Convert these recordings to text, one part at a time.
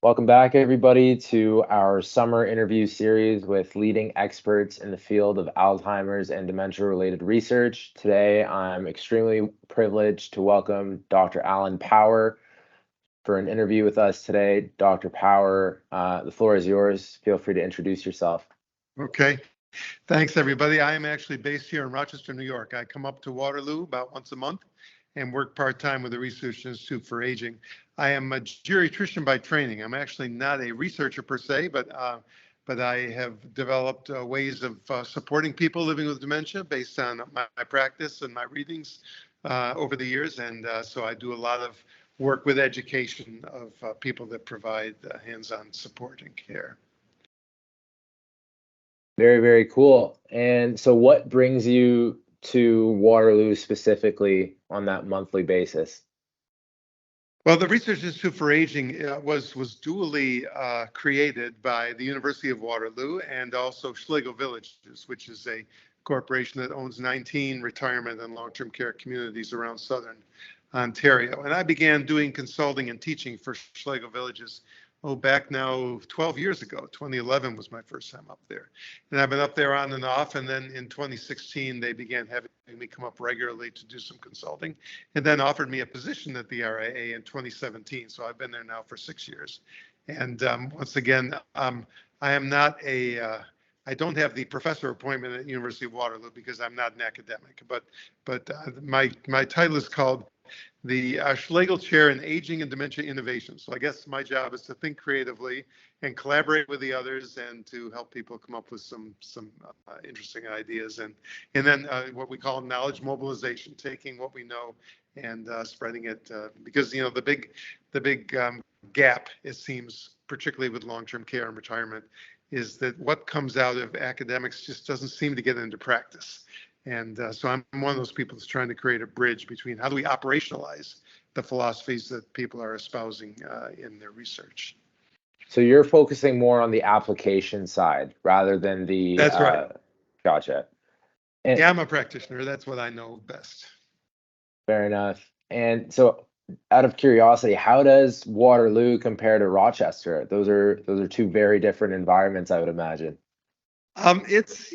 Welcome back, everybody, to our summer interview series with leading experts in the field of Alzheimer's and dementia-related research. Today, I'm extremely privileged to welcome Dr. Alan Power for an interview with us today. Dr. Power, the floor is yours. Feel free to introduce yourself. Okay. Thanks, everybody. I am actually based here in Rochester, New York. I come up to Waterloo about once a month and work part-time with the Research Institute for Aging. I am a geriatrician by training. I'm actually not a researcher per se, but I have developed ways of supporting people living with dementia based on my practice and my readings over the years. And so I do a lot of work with education of people that provide hands-on support and care. Very, very cool. And so what brings you to Waterloo specifically on that monthly basis? Well, the Research Institute for Aging was dually created by the University of Waterloo and also Schlegel Villages, which is a corporation that owns 19 retirement and long-term care communities around Southern Ontario. And I began doing consulting and teaching for Schlegel Villages, back now 12 years ago. 2011 was my first time up there. And I've been up there on and off. And then in 2016, they began having me come up regularly to do some consulting and then offered me a position at the RIA in 2017. So I've been there now for 6 years. And once again, I am not I don't have the professor appointment at the University of Waterloo because I'm not an academic, but my title is called the Schlegel Chair in Aging and Dementia Innovation. So I guess my job is to think creatively and collaborate with the others and to help people come up with some interesting ideas and then what we call knowledge mobilization, taking what we know and spreading it because the big gap, it seems, particularly with long-term care and retirement, is that what comes out of academics just doesn't seem to get into practice. And so I'm one of those people that's trying to create a bridge between how do we operationalize the philosophies that people are espousing in their research. So you're focusing more on the application side rather than the... That's right. Gotcha. And, yeah, I'm a practitioner. That's what I know best. Fair enough. And so out of curiosity, how does Waterloo compare to Rochester? Those are two very different environments, I would imagine. It's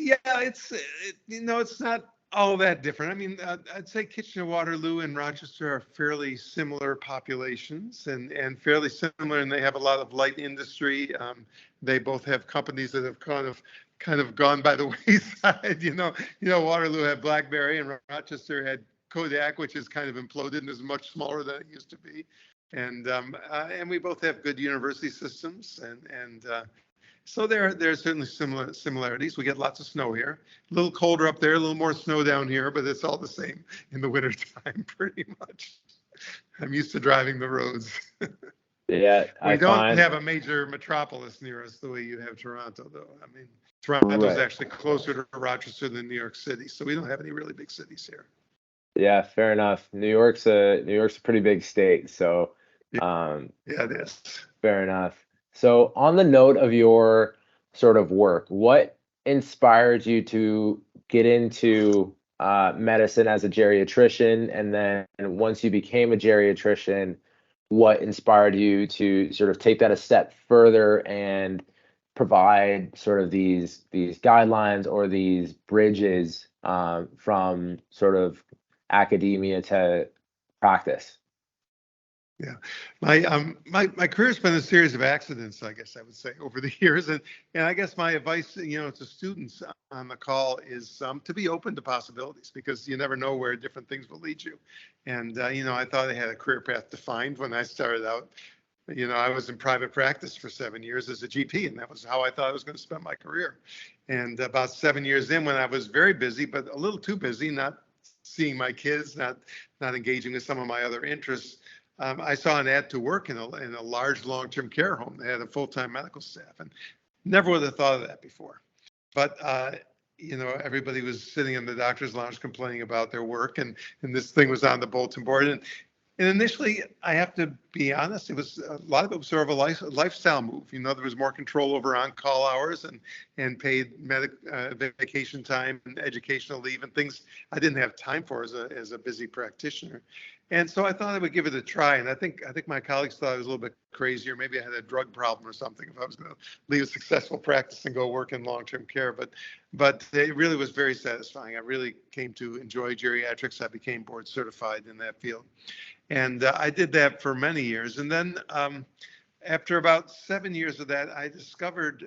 not all that different. I mean, I'd say Kitchener-Waterloo and Rochester are fairly similar populations and fairly similar, and they have a lot of light industry. They both have companies that have kind of gone by the wayside. Waterloo had BlackBerry and Rochester had Kodak, which has kind of imploded and is much smaller than it used to be. And we both have good university systems and so there are certainly similarities. We get lots of snow here. A little colder up there, a little more snow down here, but it's all the same in the wintertime, pretty much. I'm used to driving the roads. Yeah, we don't have a major metropolis near us the way you have Toronto, though. I mean, Toronto's actually closer to Rochester than New York City, so we don't have any really big cities here. Yeah, fair enough. New York's a pretty big state, so yeah, it is. Fair enough. So on the note of your sort of work, what inspired you to get into medicine as a geriatrician? And then once you became a geriatrician, what inspired you to sort of take that a step further and provide sort of these guidelines or these bridges from sort of academia to practice? Yeah, my career's been a series of accidents, I guess I would say, over the years, and I guess my advice, to students on the call is to be open to possibilities because you never know where different things will lead you. And I thought I had a career path defined when I started out. I was in private practice for 7 years as a GP, and that was how I thought I was going to spend my career. And about 7 years in, when I was very busy, but a little too busy, not seeing my kids, not engaging with some of my other interests. I saw an ad to work in a large long-term care home. They had a full-time medical staff, and never would have thought of that before. But everybody was sitting in the doctor's lounge complaining about their work, and this thing was on the bulletin board. And initially, I have to be honest, it was a lot of it was sort of a lifestyle move. There was more control over on-call hours and paid vacation time and educational leave and things I didn't have time for as a busy practitioner. And so I thought I would give it a try. And I think my colleagues thought I was a little bit crazy, or maybe I had a drug problem or something if I was going to leave a successful practice and go work in long-term care. But it really was very satisfying. I really came to enjoy geriatrics. I became board certified in that field. And I did that for many years. And then after about 7 years of that, I discovered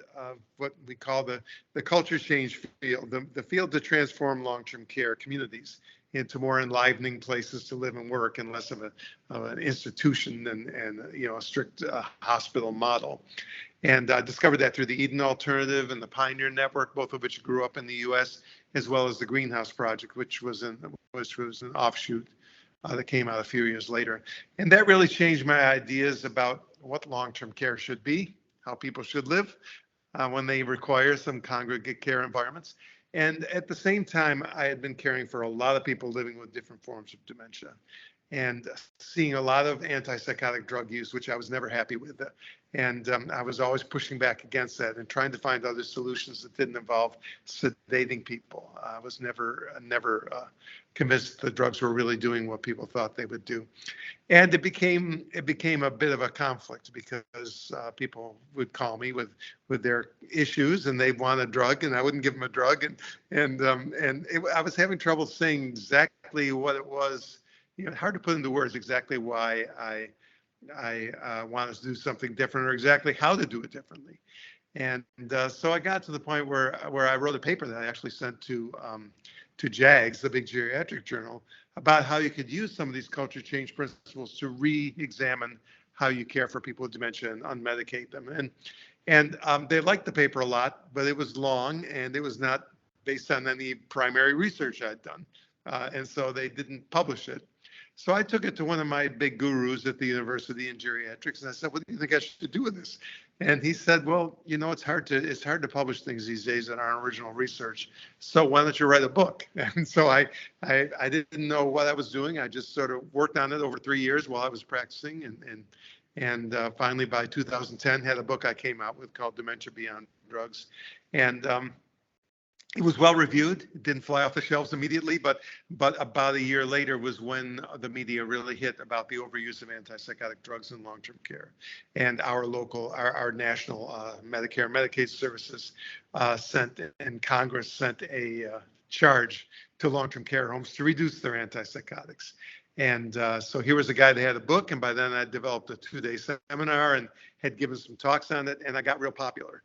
what we call the culture change field, the field to transform long-term care communities into more enlivening places to live and work, and less of an institution and a strict hospital model. And I discovered that through the Eden Alternative and the Pioneer Network, both of which grew up in the U.S., as well as the Greenhouse Project, which was an offshoot that came out a few years later. And that really changed my ideas about what long-term care should be, how people should live when they require some congregate care environments. And at the same time, I had been caring for a lot of people living with different forms of dementia and seeing a lot of antipsychotic drug use, which I was never happy with. And I was always pushing back against that and trying to find other solutions that didn't involve sedating people. I was never convinced the drugs were really doing what people thought they would do. And it became a bit of a conflict, because people would call me with their issues and they want a drug, and I wouldn't give them a drug, I was having trouble saying exactly what it was. Hard to put into words exactly why I wanted to do something different, or exactly how to do it differently. And so I got to the point where I wrote a paper that I actually sent to JAGS, the big geriatric journal, about how you could use some of these culture change principles to re-examine how you care for people with dementia and unmedicate them. And they liked the paper a lot, but it was long and it was not based on any primary research I'd done. And so they didn't publish it. So I took it to one of my big gurus at the university in geriatrics, and I said, "What do you think I should do with this?" And he said, "Well, it's hard to publish things these days that aren't original research. So why don't you write a book?" And so I didn't know what I was doing. I just sort of worked on it over 3 years while I was practicing, and finally by 2010 had a book I came out with called Dementia Beyond Drugs, and it was well reviewed. It didn't fly off the shelves immediately, but about a year later was when the media really hit about the overuse of antipsychotic drugs in long-term care. And our national Medicare and Medicaid services and Congress sent a charge to long-term care homes to reduce their antipsychotics. And so here was a guy that had a book, and by then I developed a 2-day seminar and had given some talks on it, and I got real popular.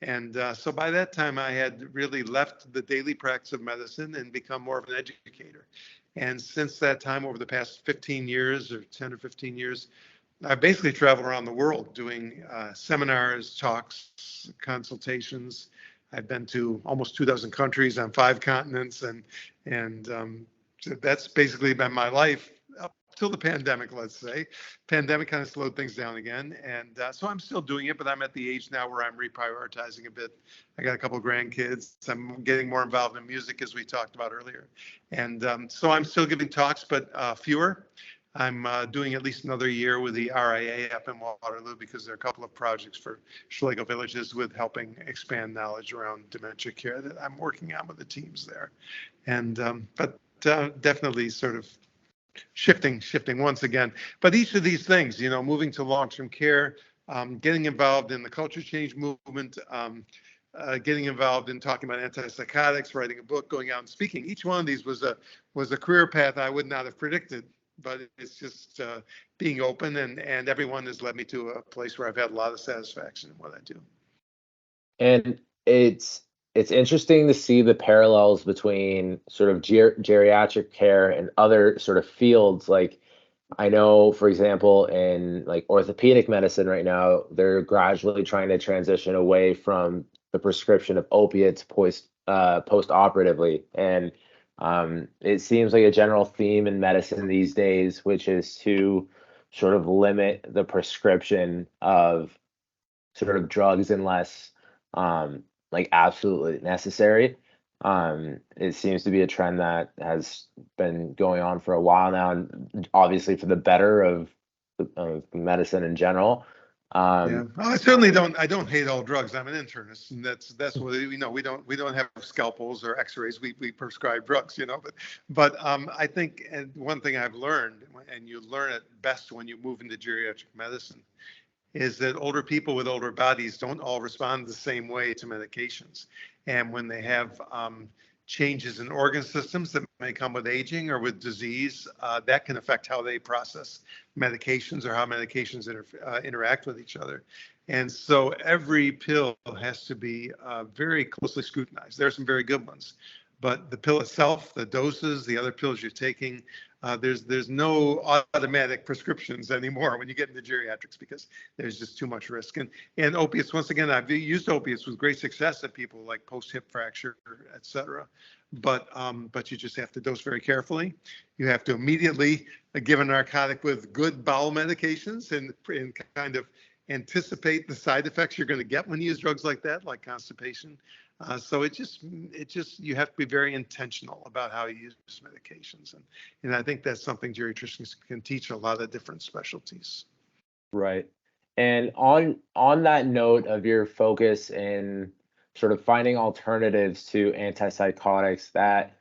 And so by that time, I had really left the daily practice of medicine and become more of an educator. And since that time, over the past 15 years or 10 or 15 years, I've basically traveled around the world doing seminars, talks, consultations. I've been to almost 2 dozen countries on 5 continents, and so that's basically been my life up till the pandemic, let's say. Pandemic kind of slowed things down again, and so I'm still doing it, but I'm at the age now where I'm reprioritizing a bit. I got a couple of grandkids. I'm getting more involved in music, as we talked about earlier, and so I'm still giving talks, but fewer. I'm doing at least another year with the RIA up in Waterloo, because there are a couple of projects for Schlegel Villages with helping expand knowledge around dementia care that I'm working on with the teams there. And but definitely sort of shifting once again. But each of these things, moving to long-term care, getting involved in the culture change movement, getting involved in talking about antipsychotics, writing a book, going out and speaking. Each one of these was a career path I would not have predicted, but it's just being open, and everyone has led me to a place where I've had a lot of satisfaction in what I do. And it's interesting to see the parallels between sort of geriatric care and other sort of fields. Like, I know, for example, in like orthopedic medicine right now, they're gradually trying to transition away from the prescription of opiates post-operatively. And it seems like a general theme in medicine these days, which is to sort of limit the prescription of sort of drugs unless like absolutely necessary. It seems to be a trend that has been going on for a while now, and obviously for the better of medicine in general. Yeah, Um, well, I certainly don't. I don't hate all drugs. I'm an internist, and that's what we know. We don't have scalpels or X-rays. We prescribe drugs, but I think, and one thing I've learned, and you learn it best when you move into geriatric medicine, is that older people with older bodies don't all respond the same way to medications. And when they have changes in organ systems that may come with aging or with disease, that can affect how they process medications or how medications interact with each other. And so every pill has to be very closely scrutinized. There are some very good ones, but the pill itself, the doses, the other pills you're taking, there's no automatic prescriptions anymore when you get into geriatrics because there's just too much risk. And opiates, once again, I've used opiates with great success at people like post hip fracture, et cetera. But you just have to dose very carefully. You have to immediately give a narcotic with good bowel medications and kind of anticipate the side effects you're going to get when you use drugs like that, like constipation. So it just you have to be very intentional about how you use medications, and I think that's something geriatricians can teach a lot of different specialties. right. And on that note of your focus in sort of finding alternatives to antipsychotics, that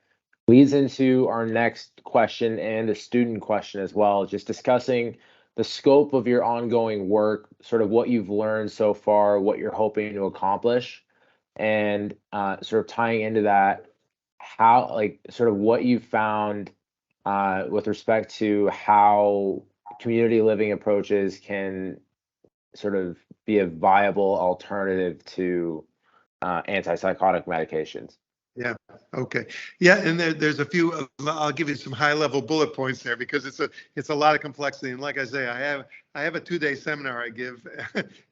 leads into our next question and a student question as well, just discussing the scope of your ongoing work, sort of what you've learned so far, what you're hoping to accomplish, and sort of tying into that, how, like, sort of what you found with respect to how community living approaches can sort of be a viable alternative to antipsychotic medications. Yeah. Okay. Yeah, and there's a few. I'll give you some high-level bullet points there because it's a lot of complexity. And like I say, I have a 2-day seminar I give,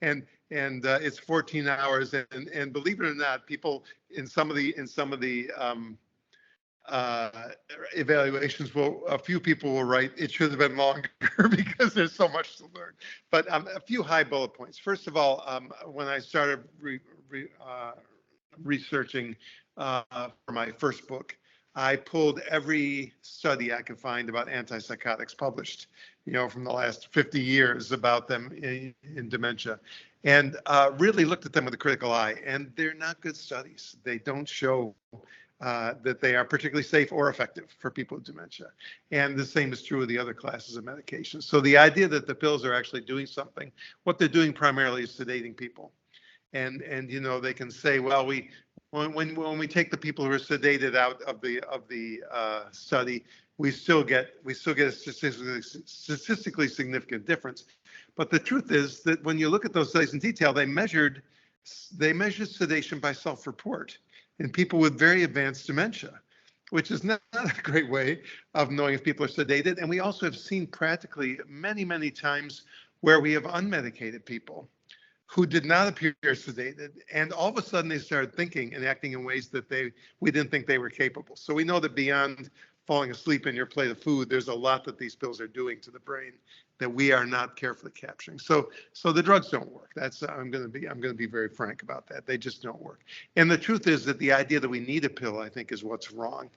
and it's 14 hours. And believe it or not, people in some of the uh, evaluations will a few people will write it should have been longer because there's so much to learn. But a few high bullet points. First of all, when I started researching for my first book, I pulled every study I could find about antipsychotics published, from the last 50 years about them in dementia, and really looked at them with a critical eye. And they're not good studies. They don't show that they are particularly safe or effective for people with dementia. And the same is true of the other classes of medications. So the idea that the pills are actually doing something, what they're doing primarily is sedating people. And they can say, well, when we take the people who are sedated out of the study, we still get a statistically significant difference. But the truth is that when you look at those studies in detail, they measured sedation by self-report in people with very advanced dementia, which is not a great way of knowing if people are sedated. And we also have seen practically many, many times where we have unmedicated people who did not appear sedated, and all of a sudden they started thinking and acting in ways that we didn't think they were capable. So we know that beyond falling asleep in your plate of food, there's a lot that these pills are doing to the brain that we are not carefully capturing. So the drugs don't work. That's I'm going to be very frank about that. They just don't work. And the truth is that the idea that we need a pill, I think, is what's wrong.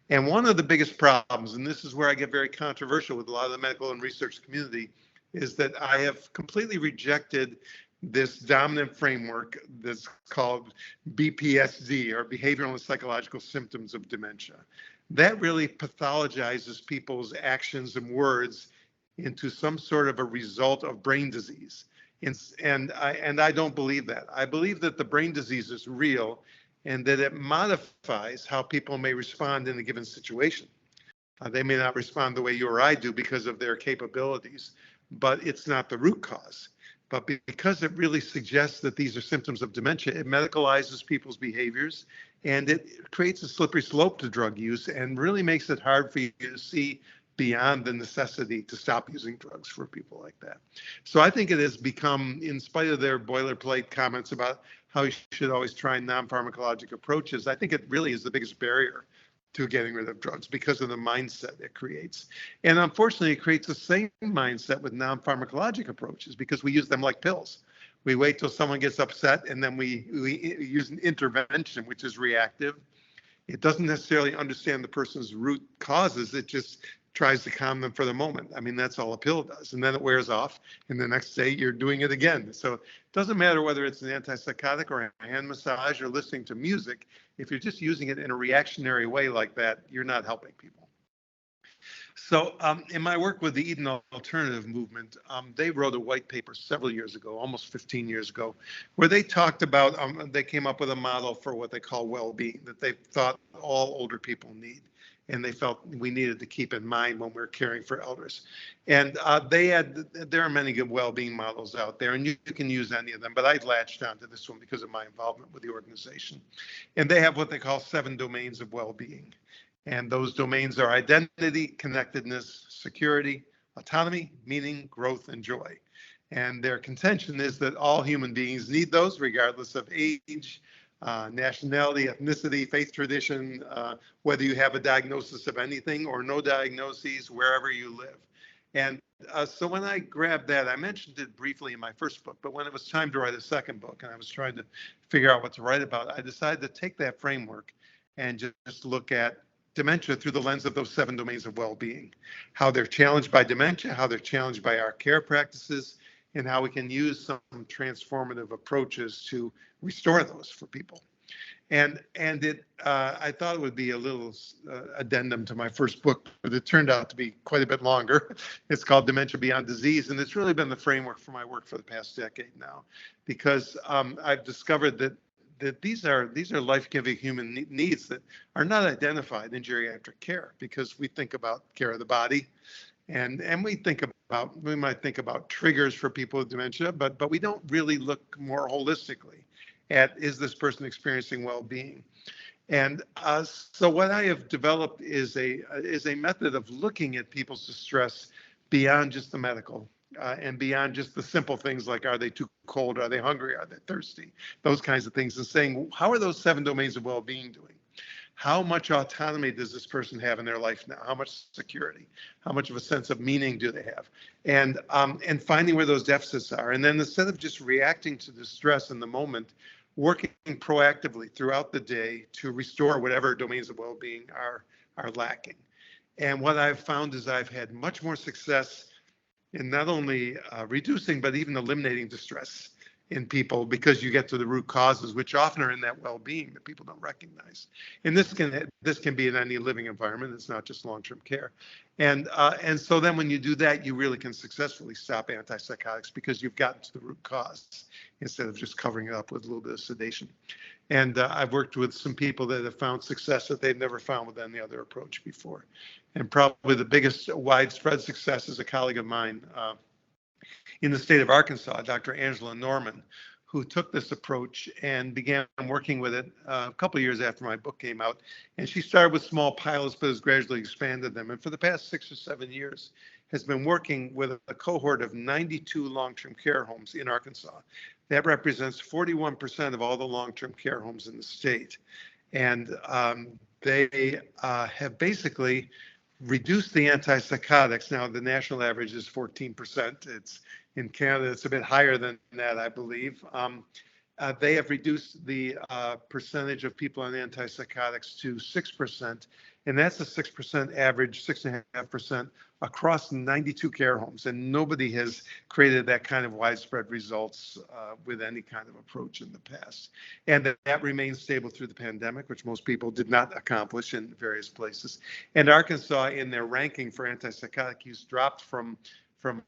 And one of the biggest problems, and this is where I get very controversial with a lot of the medical and research community, is that I have completely rejected this dominant framework that's called BPSD, or behavioral and psychological symptoms of dementia. That really pathologizes people's actions and words into some sort of a result of brain disease. And I don't believe that. I believe that the brain disease is real and that it modifies how people may respond in a given situation. They may not respond the way you or I do because of their capabilities, but it's not the root cause. But because it really suggests that these are symptoms of dementia, it medicalizes people's behaviors, and it creates a slippery slope to drug use and really makes it hard for you to see beyond the necessity to stop using drugs for people like that. So I think it has become, in spite of their boilerplate comments about how you should always try non-pharmacologic approaches, I think it really is the biggest barrier to getting rid of drugs because of the mindset it creates. And unfortunately, it creates the same mindset with non-pharmacologic approaches because we use them like pills. We wait till someone gets upset and then we use an intervention, which is reactive. It doesn't necessarily understand the person's root causes. It just tries to calm them for the moment. I mean, that's all a pill does. And then it wears off. And the next day you're doing it again. So it doesn't matter whether it's an antipsychotic or a hand massage or listening to music. If you're just using it in a reactionary way like that, you're not helping people. So in my work with the Eden Alternative Movement, they wrote a white paper several years ago, almost 15 years ago, where they talked about, they came up with a model for what they call well-being, that they thought all older people need. And they felt we needed to keep in mind when we're caring for elders. And there are many good well-being models out there, and you can use any of them, but I latched onto this one because of my involvement with the organization. And they have what they call 7 domains of well-being. And those domains are identity, connectedness, security, autonomy, meaning, growth, and joy. And their contention is that all human beings need those, regardless of age, nationality, ethnicity, faith tradition, whether you have a diagnosis of anything or no diagnoses, wherever you live. And so when I grabbed that, I mentioned it briefly in my first book, but when it was time to write a second book and I was trying to figure out what to write about, I decided to take that framework and just look at dementia through the lens of those 7 domains of well-being, how they're challenged by dementia, how they're challenged by our care practices, and how we can use some transformative approaches to restore those for people. And I thought it would be a little addendum to my first book, but it turned out to be quite a bit longer. It's called Dementia Beyond Disease, and it's really been the framework for my work for the past decade now, because I've discovered that these are life-giving human needs that are not identified in geriatric care, because we think about care of the body, and we might think about triggers for people with dementia, but we don't really look more holistically at, is this person experiencing well-being? And so what I have developed is a method of looking at people's distress beyond just the medical. And beyond just the simple things like, are they too cold? Are they hungry? Are they thirsty? Those kinds of things, and saying, how are those 7 domains of well-being doing? How much autonomy does this person have in their life now? How much security? How much of a sense of meaning do they have? And finding where those deficits are. And then instead of just reacting to the stress in the moment, working proactively throughout the day to restore whatever domains of well-being are lacking. And what I've found is I've had much more success in not only reducing, but even eliminating distress in people, because you get to the root causes, which often are in that well-being that people don't recognize. And this can be in any living environment. It's not just long-term care. And so then when you do that, you really can successfully stop antipsychotics, because you've gotten to the root cause instead of just covering it up with a little bit of sedation. And I've worked with some people that have found success that they've never found with any other approach before. And probably the biggest widespread success is a colleague of mine in the state of Arkansas, Dr. Angela Norman, who took this approach and began working with it a couple of years after my book came out. And she started with small pilots, but has gradually expanded them. And for the past 6 or 7 years, has been working with a cohort of 92 long-term care homes in Arkansas. That represents 41% of all the long-term care homes in the state. And they have basically reduced the antipsychotics. Now, the national average is 14%. It's in Canada, it's a bit higher than that, I believe. They have reduced the percentage of people on antipsychotics to 6%, and that's a 6% average, 6.5% across 92 care homes, and nobody has created that kind of widespread results with any kind of approach in the past. And that remains stable through the pandemic, which most people did not accomplish in various places. And Arkansas, in their ranking for antipsychotic use, dropped from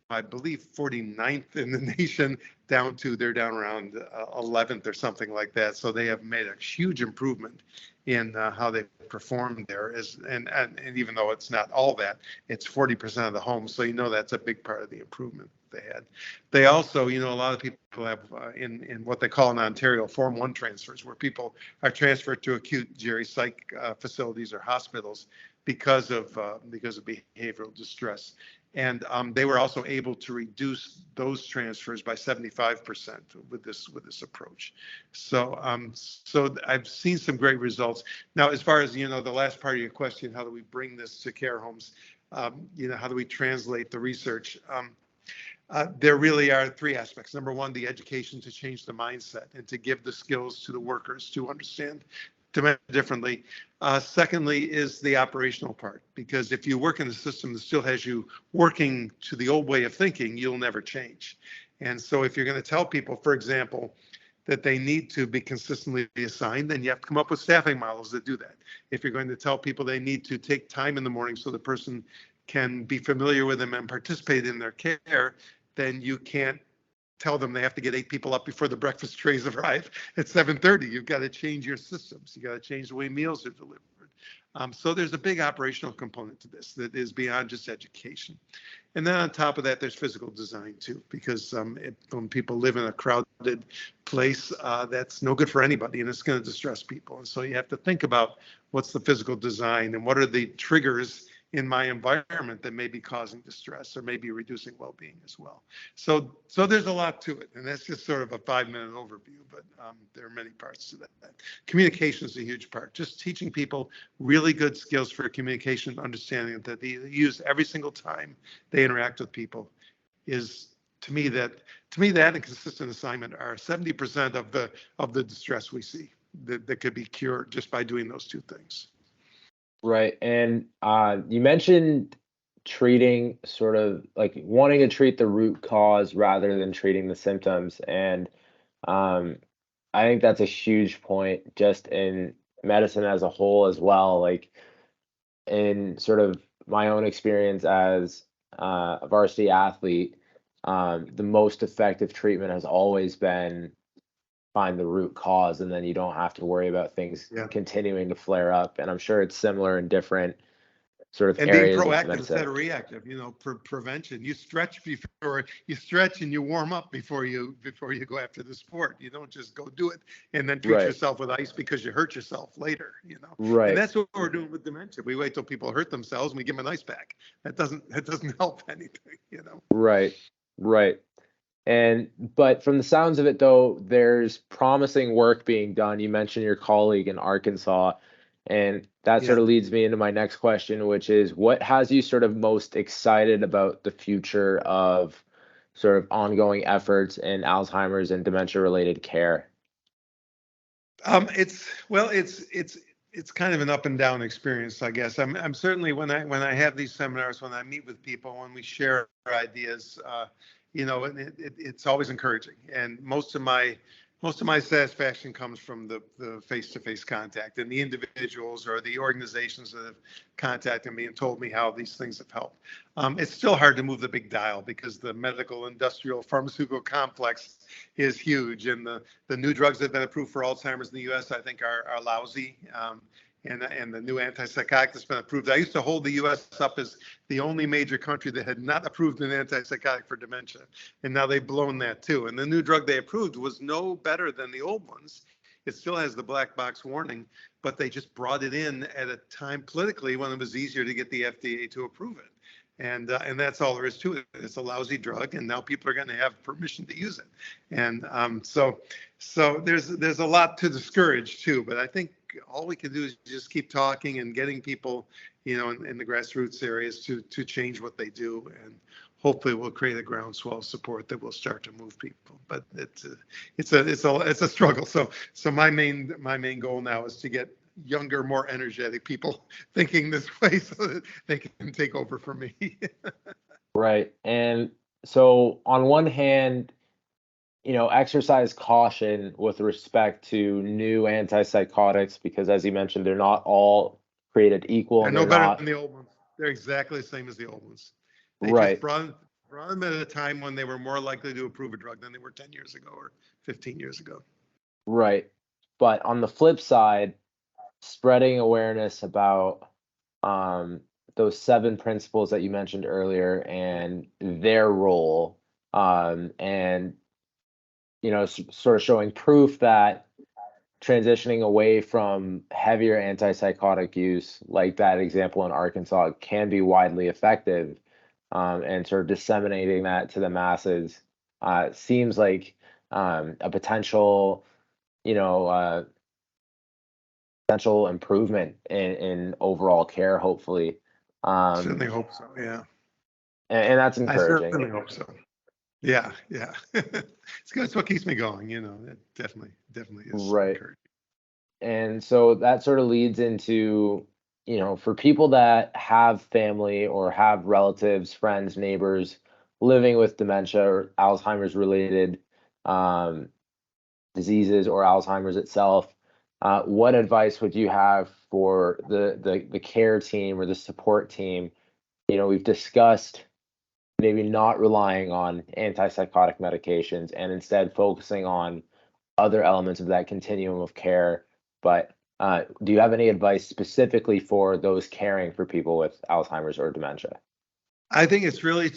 I believe 49th in the nation they're down around 11th or something like that. So they have made a huge improvement in how they performed there. And even though it's not all that, it's 40% of the homes. So that's a big part of the improvement they had. They also, a lot of people have in what they call in Ontario Form 1 transfers, where people are transferred to acute geri psych facilities or hospitals because of behavioral distress. And they were also able to reduce those transfers by 75% with this approach. So I've seen some great results. Now, as far as the last part of your question, how do we bring this to care homes? How do we translate the research? There really are 3 aspects. Number one, the education to change the mindset and to give the skills to the workers to understand dementia differently. Secondly is the operational part, because if you work in a system that still has you working to the old way of thinking, you'll never change. And so if you're going to tell people, for example, that they need to be consistently assigned, then you have to come up with staffing models that do that. If you're going to tell people they need to take time in the morning so the person can be familiar with them and participate in their care, then you can't tell them they have to get 8 people up before the breakfast trays arrive at 7:30. You've got to change your systems. You got to change the way meals are delivered. So there's a big operational component to this that is beyond just education. And then on top of that, there's physical design too, because when people live in a crowded place, that's no good for anybody, and it's going to distress people. And so you have to think about what's the physical design and what are the triggers in my environment that may be causing distress or maybe reducing well-being as well. So there's a lot to it, and that's just sort of a 5-minute overview, but there are many parts to that. Communication is a huge part. Just teaching people really good skills for communication, understanding that they use every single time they interact with people is, to me that and consistent assignment are 70% of the distress we see that could be cured just by doing those two things. Right. And you mentioned treating, sort of like wanting to treat the root cause rather than treating the symptoms. And um, I think that's a huge point just in medicine as a whole as well. Like in sort of my own experience as a varsity athlete, the most effective treatment has always been find the root cause, and then you don't have to worry about things Yeah. continuing to flare up. And I'm sure it's similar in different sort of And being areas of proactive medicine. instead of reactive, prevention. You stretch and you warm up before you go after the sport. You don't just go do it and then treat Right, yourself with ice because you hurt yourself later. And right, that's what we're doing with dementia. We wait till people hurt themselves and we give them an ice pack. That doesn't help anything. right, right. And but from the sounds of it, though, there's promising work being done. You mentioned your colleague in Arkansas, and that sort Yeah. of leads me into my next question, which is what has you sort of most excited about the future of sort of ongoing efforts in Alzheimer's and dementia-related care? It's kind of an up and down experience, I guess. I'm certainly when I have these seminars, when I meet with people, when we share ideas, and it's always encouraging. And most of my satisfaction comes from the face-to-face contact and the individuals or the organizations that have contacted me and told me how these things have helped. It's still hard to move the big dial because the medical, industrial, pharmaceutical complex is huge, and the new drugs that have been approved for Alzheimer's in the U.S. I think are lousy. And the new antipsychotic that's been approved. I used to hold the U.S. up as the only major country that had not approved an antipsychotic for dementia, and now they've blown that too. And the new drug they approved was no better than the old ones. It still has the black box warning, but they just brought it in at a time politically when it was easier to get the FDA to approve it. And that's all there is to it. It's a lousy drug, and now people are going to have permission to use it. And so there's a lot to discourage too. But I think all we can do is just keep talking and getting people, in the grassroots areas to change what they do, and hopefully we'll create a groundswell of support that will start to move people. But it's a struggle. So my main goal now is to get younger, more energetic people thinking this way so that they can take over for me. Right. And so on one hand, exercise caution with respect to new antipsychotics because, as you mentioned, they're not all created equal They're and no they're better not than the old ones. They're exactly the same as the old ones. They just right, brought them at a time when they were more likely to approve a drug than they were 10 years ago or 15 years ago. right. But on the flip side, spreading awareness about um, those 7 principles that you mentioned earlier and their role, and sort of showing proof that transitioning away from heavier antipsychotic use, like that example in Arkansas, can be widely effective, and sort of disseminating that to the masses seems like a you know, uh, potential improvement in overall care, hopefully. Um, Certainly hope so. Yeah. and that's I encouraging. certainly hope so. Yeah. Yeah. It's good. It's what keeps me going. It definitely is Right. encouraging. and so that sort of leads into, for people that have family or have relatives, friends, neighbors living with dementia or Alzheimer's related um, diseases or Alzheimer's itself, what advice would you have for the care team or the support team? We've discussed maybe not relying on antipsychotic medications and instead focusing on other elements of that continuum of care. But do you have any advice specifically for those caring for people with Alzheimer's or dementia? I think it's really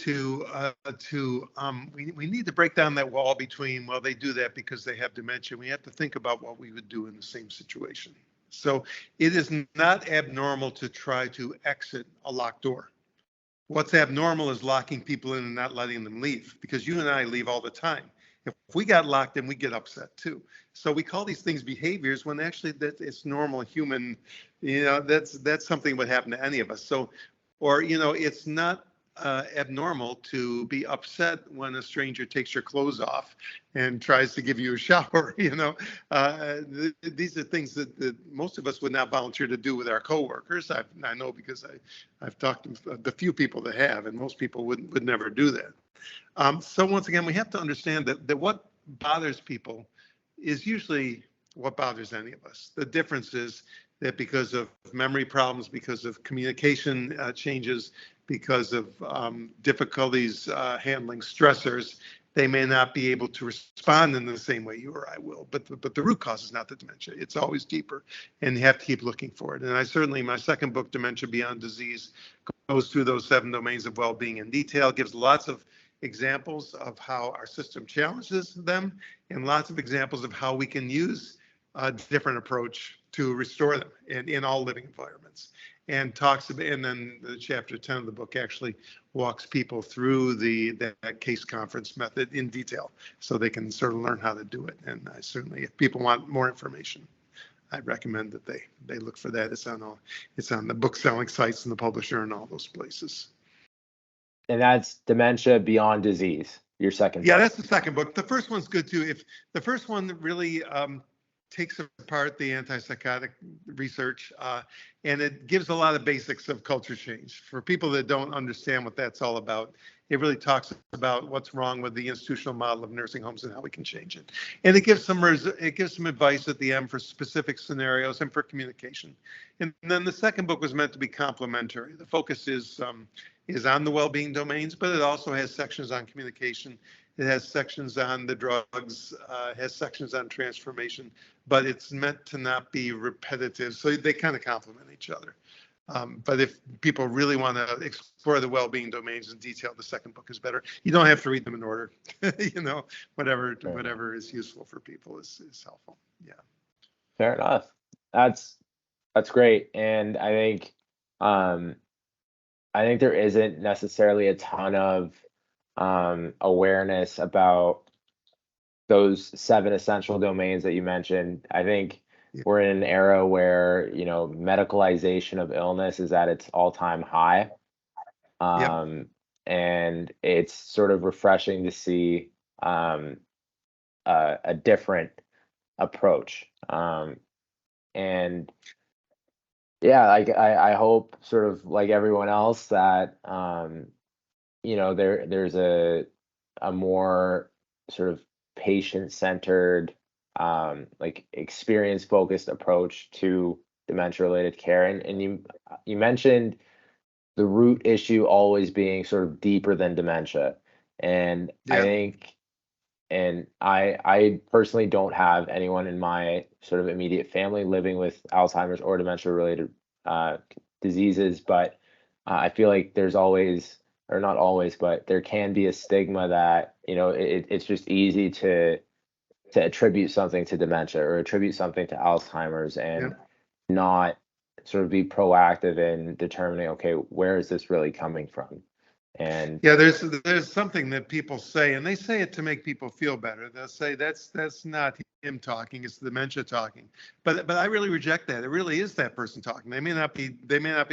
we need to break down that wall between, well, they do that because they have dementia. We have to think about what we would do in the same situation. So it is not abnormal to try to exit a locked door. What's abnormal is locking people in and not letting them leave, because you and I leave all the time. If we got locked in, we get upset too. So we call these things behaviors when actually that it's normal human, that's something that would happen to any of us. So, or, it's not abnormal to be upset when a stranger takes your clothes off and tries to give you a shower. These are things that most of us would not volunteer to do with our coworkers. I know because I've talked to the few people that have, and most people would never do that. So once again, we have to understand that what bothers people is usually what bothers any of us. The difference is that because of memory problems, because of communication changes, because of difficulties handling stressors, they may not be able to respond in the same way you or I will. But the root cause is not the dementia. It's always deeper, and you have to keep looking for it. And I certainly, my second book, Dementia Beyond Disease, goes through those 7 domains of well-being in detail, gives lots of examples of how our system challenges them, and lots of examples of how we can use a different approach to restore them in all living environments. And talks about, and then the chapter 10 of the book actually walks people through that case conference method in detail, so they can sort of learn how to do it. And I certainly, if people want more information, I'd recommend that they look for that. It's on the book selling sites and the publisher and all those places. And that's Dementia Beyond Disease, your second Yeah, book. that's the second book. The first one's good too. If the first one really takes apart the antipsychotic research, and it gives a lot of basics of culture change for people that don't understand what that's all about. It really talks about what's wrong with the institutional model of nursing homes and how we can change it. And it gives some advice at the end for specific scenarios and for communication. And then the second book was meant to be complementary. The focus is on the well-being domains, but it also has sections on communication. It has sections on the drugs, has sections on transformation, but it's meant to not be repetitive. So they kind of complement each other. But if people really want to explore the well-being domains in detail, the second book is better. You don't have to read them in order. Whatever is useful for people is helpful. Yeah. Fair enough. That's great. And I think there isn't necessarily a ton of awareness about those 7 essential domains that you mentioned. I think Yeah. we're in an era where, medicalization of illness is at its all-time high. Yep. And it's sort of refreshing to see a different approach. And yeah, like I hope, sort of like everyone else, that there's a more sort of patient-centered, like experience-focused approach to dementia-related care. And you mentioned the root issue always being sort of deeper than dementia. And I Yeah. think, and I personally don't have anyone in my sort of immediate family living with Alzheimer's or dementia-related uh, diseases, but I feel like there's always, or not always, but there can be a stigma that, it's just easy to attribute something to dementia or attribute something to Alzheimer's Yeah. and not sort of be proactive in determining, okay, where is this really coming from? And Yeah, there's something that people say, and they say it to make people feel better. They'll say that's not him talking, it's dementia talking. But I really reject that. It really is that person talking. They may not be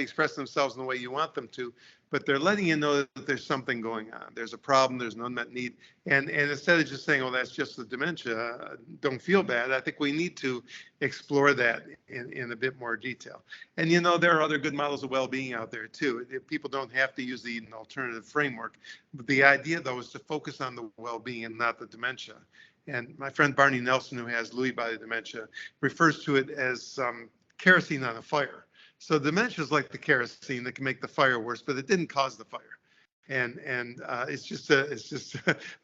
expressing themselves in the way you want them to, but they're letting you know that there's something going on. There's a problem, there's an unmet need. And instead of just saying, oh, that's just the dementia, don't feel bad, I think we need to explore that in a bit more detail. And, there are other good models of well-being out there too. People don't have to use the Eden alternative framework. But the idea, though, is to focus on the well-being and not the dementia. And my friend Barney Nelson, who has Lewy body dementia, refers to it as kerosene on a fire. So dementia is like the kerosene that can make the fire worse, but it didn't cause the fire. And it's just an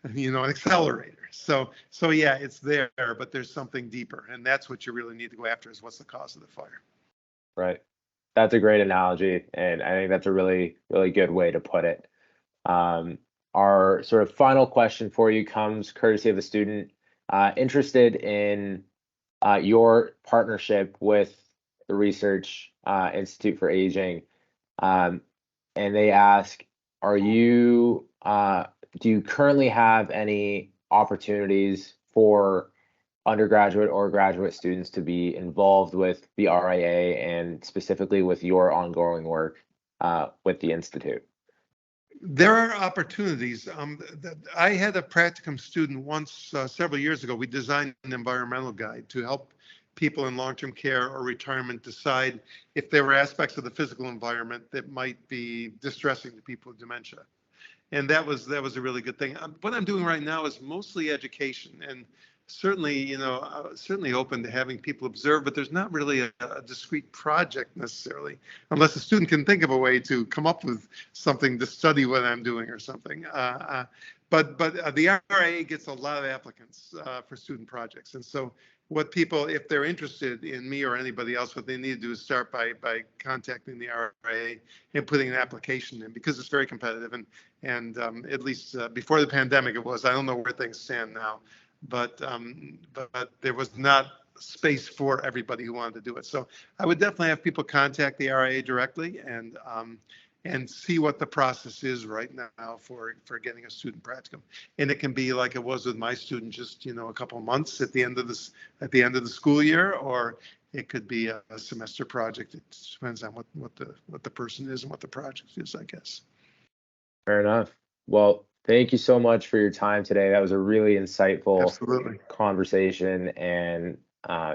accelerator. So yeah, it's there, but there's something deeper, and that's what you really need to go after, is what's the cause of the fire. Right. That's a great analogy, and I think that's a really, really good way to put it. Our sort of final question for you comes courtesy of a student interested in your partnership with the Research Institute for Aging, and they ask, do you currently have any opportunities for undergraduate or graduate students to be involved with the RIA and specifically with your ongoing work with the Institute? There are opportunities. I had a practicum student once, several years ago. We designed an environmental guide to help people in long-term care or retirement decide if there were aspects of the physical environment that might be distressing to people with dementia. And that was a really good thing. What I'm doing right now is mostly education, and certainly, certainly open to having people observe, but there's not really a discrete project necessarily, unless a student can think of a way to come up with something to study what I'm doing or something. But the RIA gets a lot of applicants for student projects, and so what people, if they're interested in me or anybody else, what they need to do is start by contacting the RIA and putting an application in, because it's very competitive, and at least before the pandemic it was. I don't know where things stand now, but there was not space for everybody who wanted to do it. So I would definitely have people contact the RIA directly and see what the process is right now for getting a student practicum. And it can be like it was with my student, just a couple of months at the end of the school year, or it could be a semester project. It depends on what the person is and what the project is, I guess. Fair enough. Well, thank you so much for your time today. That was a really insightful Absolutely. conversation, and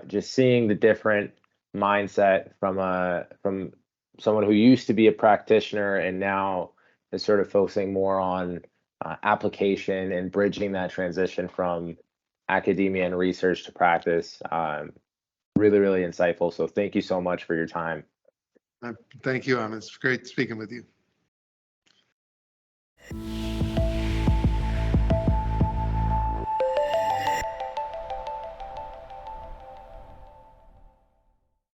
just seeing the different mindset from someone who used to be a practitioner and now is sort of focusing more on application and bridging that transition from academia and research to practice. Really, really insightful. So thank you so much for your time. Thank you, It's great speaking with you.